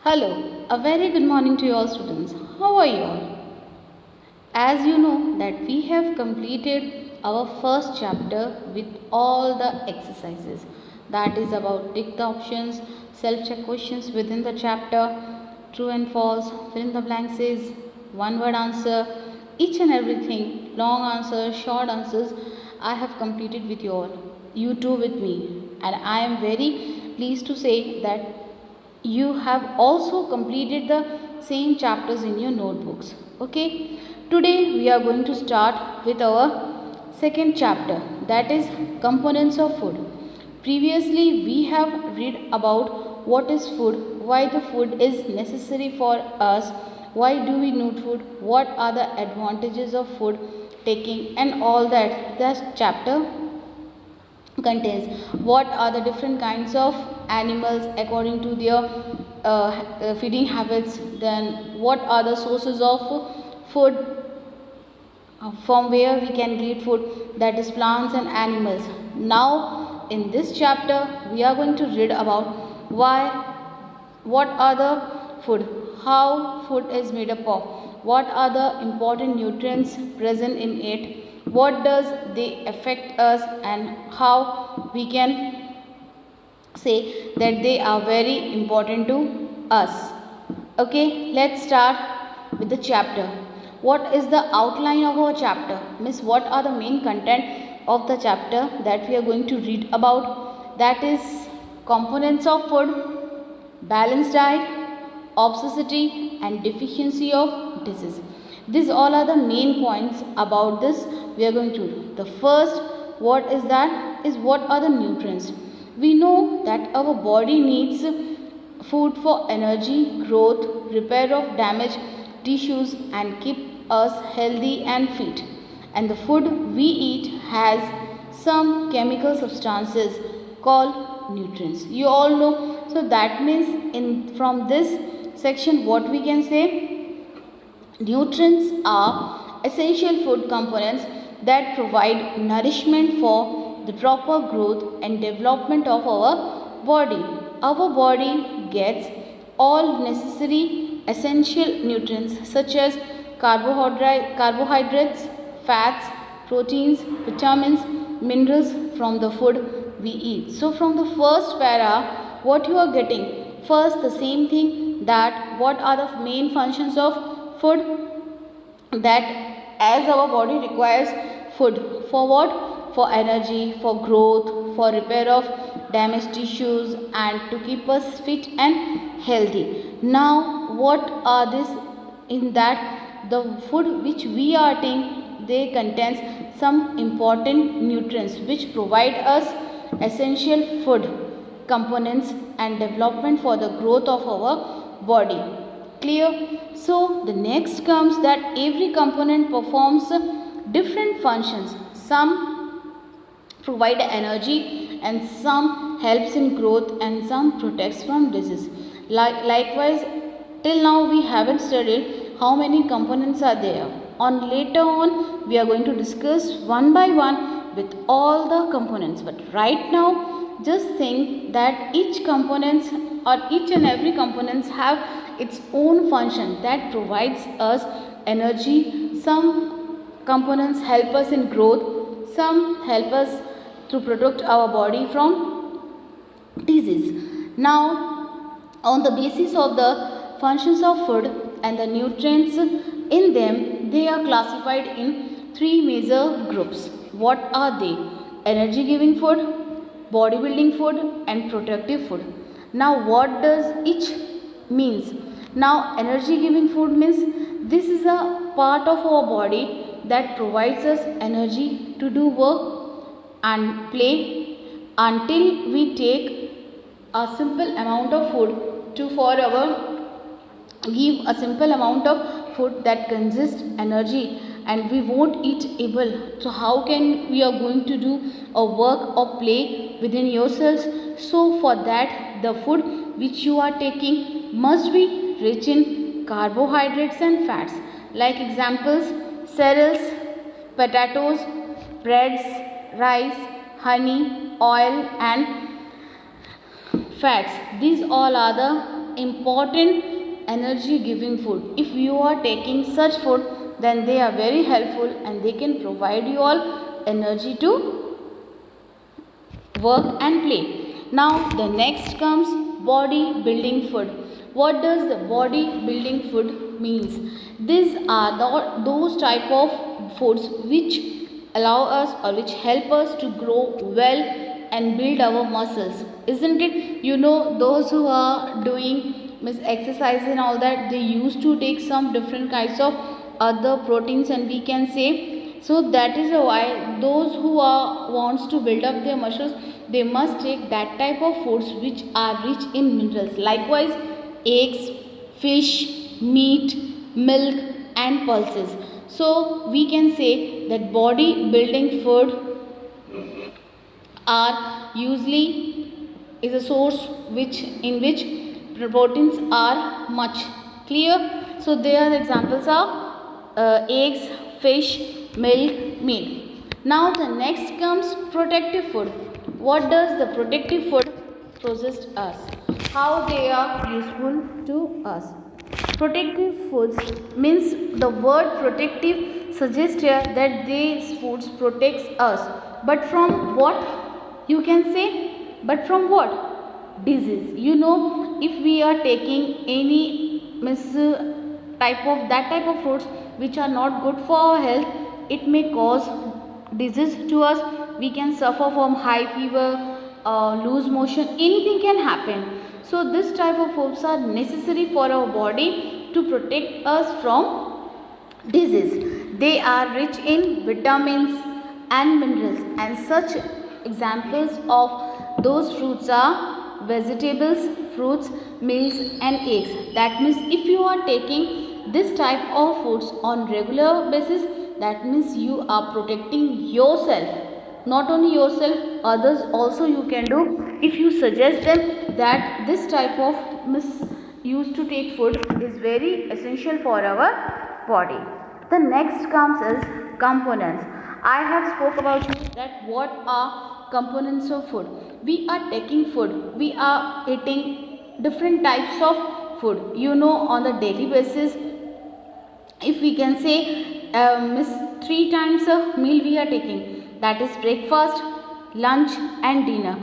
Hello, a very good morning to you all students. How are you all? As you know that we have completed our first chapter with all the exercises. That is about tick the options, self-check questions within the chapter, true and false, fill in the blanks is one word answer, each and everything, long answers, short answers, I have completed with you all. You too with me. And I am very pleased to say that you have also completed the same chapters in your notebooks. Okay, today we are going to start with our second chapter, that is components of food. Previously we have read about what is food, why the food is necessary for us, why do we need food, what are the advantages of food taking, and all that chapter contains. What are the different kinds of animals according to their feeding habits, then what are the sources of food, from where we can get food, that is plants and animals. Now in this chapter we are going to read about why, what are the food, how food is made up of, what are the important nutrients present in it, what does they affect us, and how we can say that they are very important to us. Okay, let's start with the chapter. What is the outline of our chapter? Means what are the main content of the chapter that we are going to read about? That is components of food, balanced diet, obesity and deficiency of disease. These all are the main points about this we are going to do. The first, what is that, is what are the nutrients. We know that our body needs food for energy, growth, repair of damaged tissues and keep us healthy and fit. And the food we eat has some chemical substances called nutrients. You all know. So that means in from this section what we can say, nutrients are essential food components that provide nourishment for the proper growth and development of our body. Our body gets all necessary essential nutrients such as carbohydrates, fats, proteins, vitamins, minerals from the food we eat. So from the first para, what you are getting? First, the same thing, that what are the main functions of food, that as our body requires food for what, for energy, for growth, for repair of damaged tissues and to keep us fit and healthy. Now what are this, in that the food which we are taking, they contains some important nutrients which provide us essential food components and development for the growth of our body. Clear? So the next comes that every component performs different functions. Some provide energy and some helps in growth and some protects from disease. Likewise, till now we haven't studied how many components are there. On later on we are going to discuss one by one with all the components, but right now just think that each components or each and every components have its own function that provides us energy. Some components help us in growth, some help us to protect our body from disease. Now on the basis of the functions of food and the nutrients in them, they are classified in three major groups. What are they? Energy giving food, bodybuilding food and protective food. Now what does each means? Now energy giving food means this is a part of our body that provides us energy to do work and play until we take a simple amount of food to for our give a simple amount of food that consists energy and we won't eat able. So how can we are going to do a work or play within yourselves? So for that the food which you are taking must be rich in carbohydrates and fats. Like examples, cereals, potatoes, breads, rice, honey, oil and fats. These all are the important energy giving food. If you are taking such food, then they are very helpful and they can provide you all energy to work and play. Now the next comes body building food. What does the body building food means? These are those type of foods which allow us or which help us to grow well and build our muscles, isn't it? You know, those who are doing exercise and all that, they used to take some different kinds of other proteins, and we can say, so that is why those who are wants to build up their muscles, they must take that type of foods which are rich in minerals. Likewise, eggs, fish, meat, milk and pulses. So we can say that body building food are usually is a source in which proteins are much clear. So their examples are eggs, fish, milk, meat. Now the next comes protective food. What does the protective food possess us? How they are useful to us? Protective foods means, the word protective suggests here that these foods protects us, but from what? You can say, but from what? Disease. You know, if we are taking any type of fruits which are not good for our health, it may cause disease to us. We can suffer from high fever, lose motion, anything can happen. So this type of foods are necessary for our body to protect us from disease. They are rich in vitamins and minerals, and such examples of those fruits are vegetables, fruits, meals and eggs. That means if you are taking this type of foods on regular basis, that means you are protecting yourself. Not only yourself, others also you can do if you suggest them that this type of used to take food is very essential for our body. The next comes is components. I have spoke about you that what are components of food. We are taking food, we are eating different types of food, you know, on the daily basis. If we can say 3 times a meal we are taking, that is breakfast, lunch and dinner,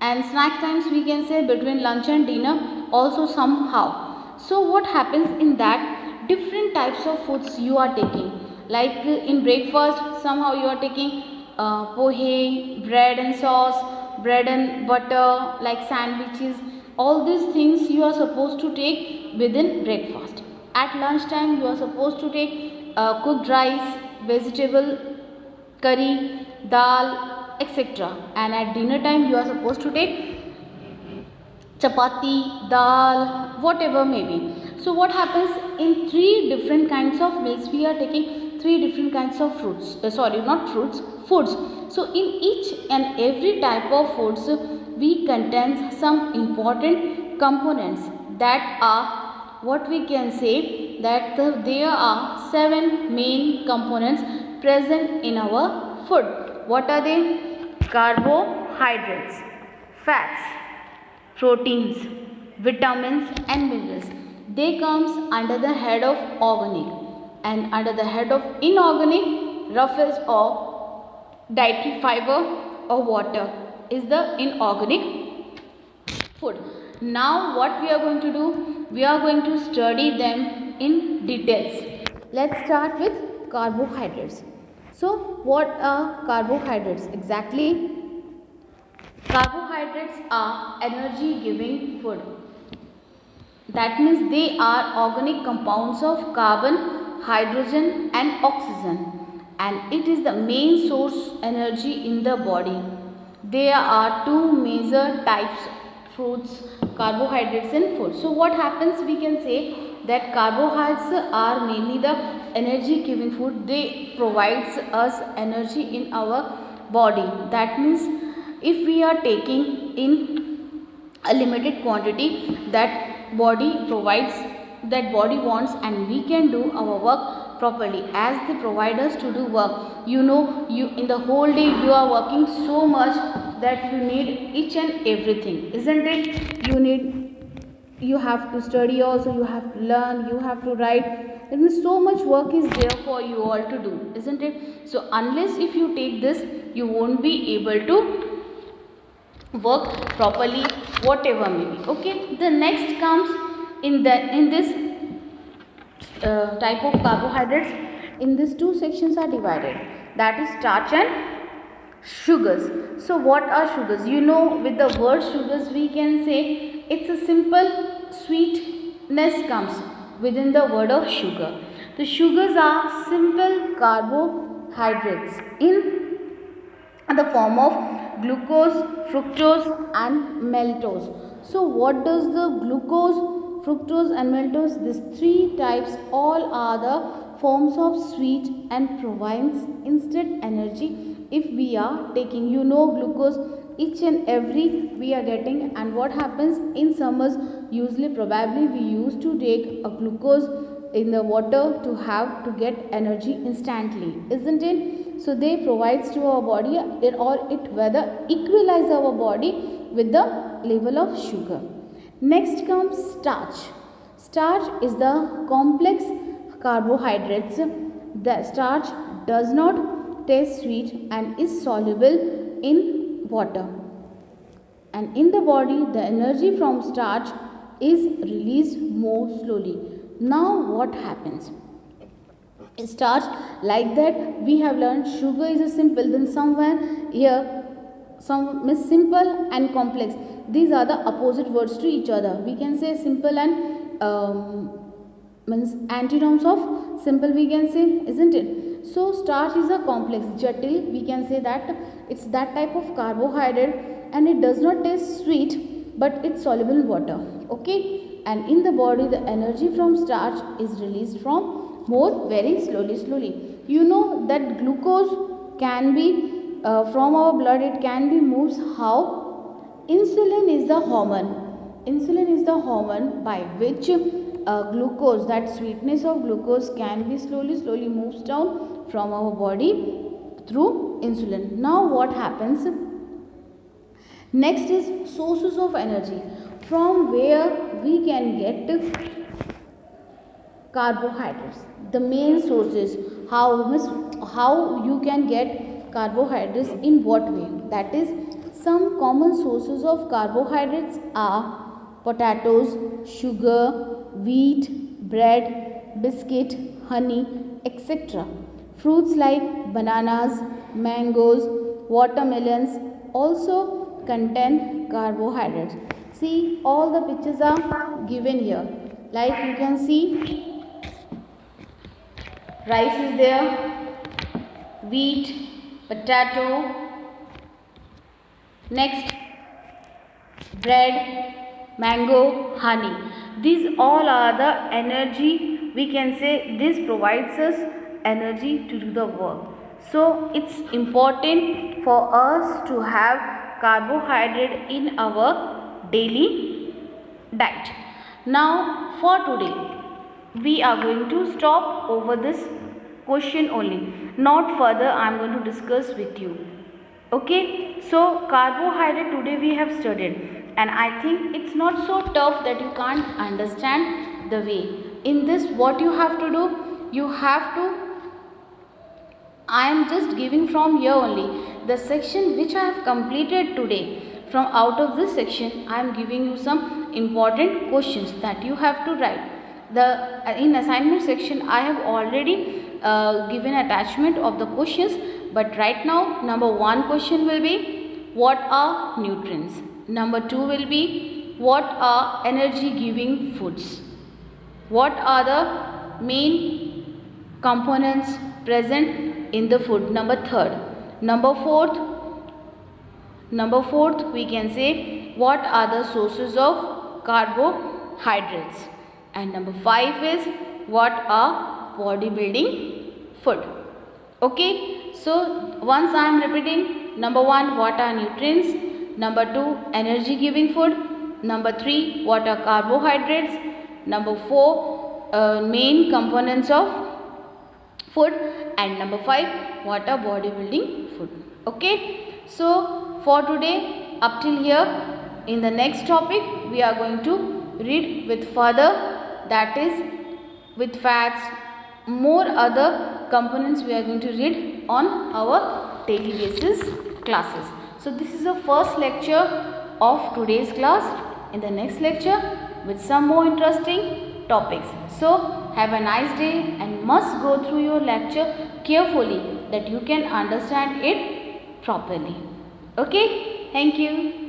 and snack times we can say between lunch and dinner also somehow. So what happens in that, different types of foods you are taking, like in breakfast somehow you are taking pohe, bread and sauce, bread and butter, like sandwiches, all these things you are supposed to take within breakfast. At lunch time you are supposed to take cooked rice, vegetable curry, dal, etc. And at dinner time you are supposed to take chapati, dal, whatever may be. So what happens, in 3 different kinds of meals we are taking 3 different kinds of fruits, foods. So in each and every type of foods we contain some important components, that are what we can say that there are 7 main components present in our food. What are they? Carbohydrates, fats, proteins, vitamins and minerals. They comes under the head of organic, and under the head of inorganic, roughage or dietary fiber or water is the inorganic food. Now what we are going to do, we are going to study them in details. Let's start with carbohydrates. So what are carbohydrates exactly? Carbohydrates are energy giving food. That means they are organic compounds of carbon, hydrogen and oxygen, and it is the main source energy in the body. There are 2 major types, fruits, carbohydrates and food. So what happens, we can say that carbohydrates are mainly the energy giving food. They provides us energy in our body. That means if we are taking in a limited quantity, that body provides, that body wants, and we can do our work properly as they provide us to do work. You know, you in the whole day you are working so much that you need each and everything, isn't it? You need you have to study also, you have to learn, you have to write. There is so much work is there for you all to do, isn't it? So unless if you take this, you won't be able to work properly, whatever may be. Okay, the next comes in this type of carbohydrates. In these two sections are divided, that is starch and sugars. So what are sugars? You know, with the word sugars we can say it's a simple sweetness comes within the word of sugar. The sugars are simple carbohydrates in the form of glucose, fructose and maltose. So what does the glucose, fructose and maltose, these three types all are the forms of sweet and provides instant energy if we are taking, you know, glucose each and every we are getting. And what happens in summers, usually probably we used to take a glucose in the water to have to get energy instantly, isn't it? So they provides to our body it whether equalize our body with the level of sugar. Next comes starch. Starch is the complex carbohydrates. The starch does not taste sweet and is soluble in water. And in the body, the energy from starch is released more slowly. Now what happens? Starch, like that we have learned sugar is a simple, then somewhere here some is simple and complex. These are the opposite words to each other. We can say simple and means antonyms of simple we can say, isn't it? So starch is a complex, jatil, we can say that it's that type of carbohydrate and it does not taste sweet but it's soluble in water. Okay, and in the body the energy from starch is released from more very slowly. You know that glucose can be from our blood, it can be moves how? Insulin is the hormone. Insulin is the hormone by which glucose, that sweetness of glucose can be slowly moves down from our body through insulin. Now what happens? Next is sources of energy, from where we can get carbohydrates. The main sources, how you can get carbohydrates, in what way? That is, some common sources of carbohydrates are potatoes, sugar, wheat, bread, biscuit, honey, etc. Fruits like bananas, mangoes, watermelons also contain carbohydrates. See, all the pictures are given here. Like you can see, rice is there, wheat, potato, next bread, mango, honey. These all are the energy, we can say this provides us energy to do the work. So it's important for us to have carbohydrate in our daily diet. Now for today we are going to stop over this question only, not further I am going to discuss with you. Okay, so carbohydrate today we have studied, and I think it's not so tough that you can't understand the way. In this, what you have to do, you have to, I am just giving from here only the section which I have completed today. From out of this section I am giving you some important questions that you have to write. In assignment section I have already given attachment of the questions, but right now number 1 question will be what are nutrients, number 2 will be what are energy giving foods, what are the main components present in the food, number 3rd, number 4th we can say what are the sources of carbohydrates, and number 5 is what are bodybuilding food. Okay, so once I am repeating, number 1 what are nutrients, number 2 energy giving food, number 3 what are carbohydrates, number 4 main components of food, and number 5 what are bodybuilding food. Okay, so for today up till here, in the next topic we are going to read with further, that is with fats, more other components we are going to read on our daily basis classes. So this is the first lecture of today's class. In the next lecture with some more interesting topics. So have a nice day and must go through your lecture carefully that you can understand it properly. Okay, thank you.